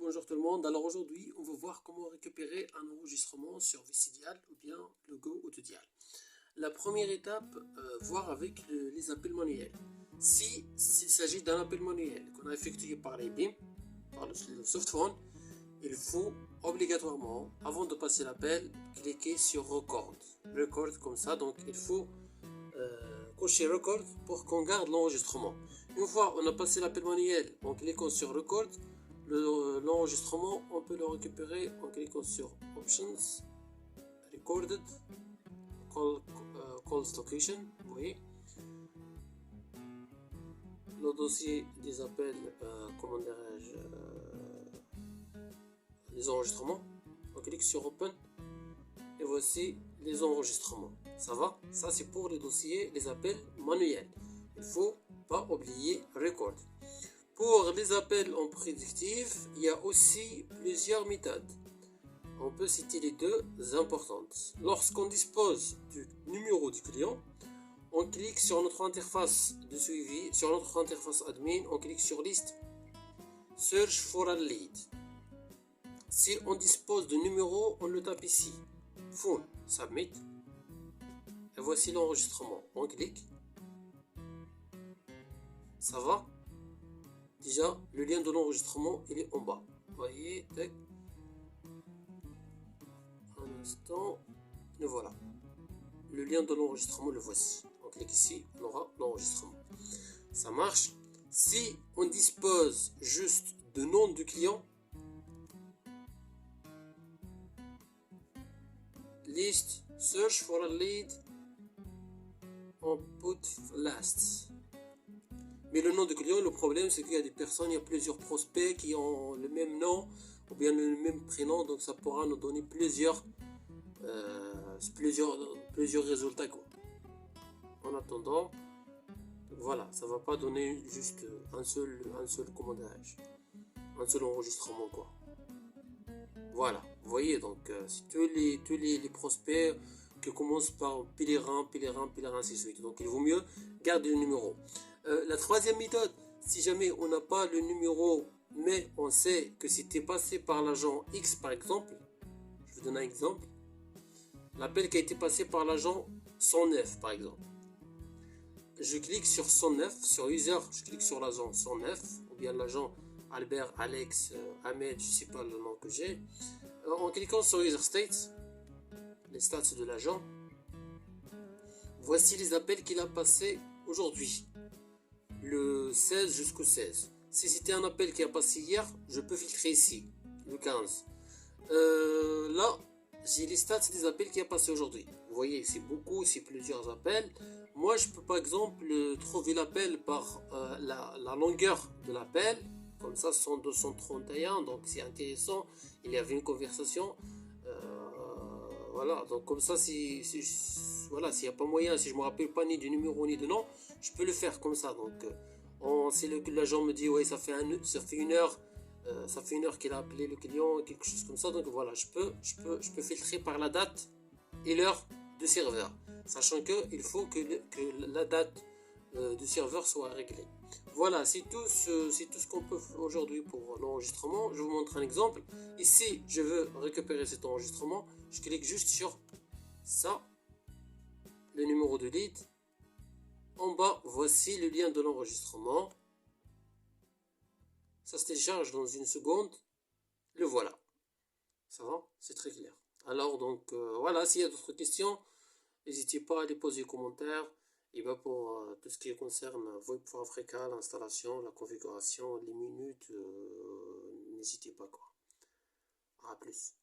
bonjour tout le monde. Alors aujourd'hui, on va voir comment récupérer un enregistrement sur VCDial ou bien Logo Autodial. La première étape, voir avec les appels manuels. S'il s'agit d'un appel manuel qu'on a effectué par l'IBIM, par le softphone, il faut obligatoirement, avant de passer l'appel, cliquer sur Record. Record comme ça, donc il faut cocher Record pour qu'on garde l'enregistrement. Une fois on a passé l'appel manuel en cliquant sur Record, l'enregistrement on peut le récupérer en cliquant sur Options, Recorded, Call Location, vous voyez. Le dossier des appels, comment dirais-je, les enregistrements, on clique sur Open et voici les enregistrements. Ça va? Ça c'est pour les dossiers, les appels manuels. Il faut pas oublier Record. Pour les appels en prédictif, il y a aussi plusieurs méthodes. On peut citer les deux importantes. Lorsqu'on dispose du numéro du client, on clique sur notre interface de suivi, sur notre interface admin, on clique sur liste, search for a lead. Si on dispose de numéro, on le tape ici, phone, submit, et voici l'enregistrement. On clique, ça va. Déjà, le lien de l'enregistrement, il est en bas. Vous voyez, tac. Un instant, et voilà. Le lien de l'enregistrement, le voici. On clique ici, on aura l'enregistrement. Ça marche. Si on dispose juste de nom du client, list, search for a lead, on put last. Mais le nom du client, le problème c'est qu'il y a des personnes, il y a plusieurs prospects qui ont le même nom ou bien le même prénom, donc ça pourra nous donner plusieurs résultats quoi. En attendant, voilà, ça va pas donner juste un seul un seul enregistrement quoi. Voilà, vous voyez, donc c'est tous les prospects qui commencent par pèlerin, ainsi de suite. Donc il vaut mieux garder le numéro. La troisième méthode, si jamais on n'a pas le numéro, mais on sait que c'était passé par l'agent X par exemple, je vous donne un exemple, l'appel qui a été passé par l'agent 109 par exemple. Je clique sur 109, sur user, je clique sur l'agent 109, ou bien l'agent Albert, Alex, Ahmed, je ne sais pas le nom que j'ai. En cliquant sur user states, les stats de l'agent, voici les appels qu'il a passés aujourd'hui, le 16 jusqu'au 16. Si c'était un appel qui a passé hier, je peux filtrer ici, le 15. Là, j'ai les stats des appels qui a passé aujourd'hui. Vous voyez, c'est beaucoup, c'est plusieurs appels. Moi, je peux par exemple trouver l'appel par la longueur de l'appel. Comme ça, ce sont 231, donc c'est intéressant. Il y avait une conversation. Voilà, donc comme ça, voilà, s'il n'y a pas moyen, si je ne me rappelle pas ni du numéro ni de nom, je peux le faire comme ça. Donc, si l'agent me dit, ouais, ça fait une heure. Ça fait une heure qu'il a appelé le client, quelque chose comme ça. Donc voilà, je peux filtrer par la date et l'heure de serveur. Sachant qu'il faut que la date du serveur soit réglée. Voilà, c'est tout ce qu'on peut faire aujourd'hui pour l'enregistrement. Je vous montre un exemple. Ici, je veux récupérer cet enregistrement. Je clique juste sur ça, le numéro de lead. En bas, voici le lien de l'enregistrement. Ça se télécharge dans une seconde. Le voilà. Ça va? C'est très clair. Alors donc voilà, s'il y a d'autres questions, n'hésitez pas à les poser en commentaire. Et bien pour tout ce qui concerne VoIP for Africa, l'installation, la configuration, les minutes, n'hésitez pas quoi. À plus.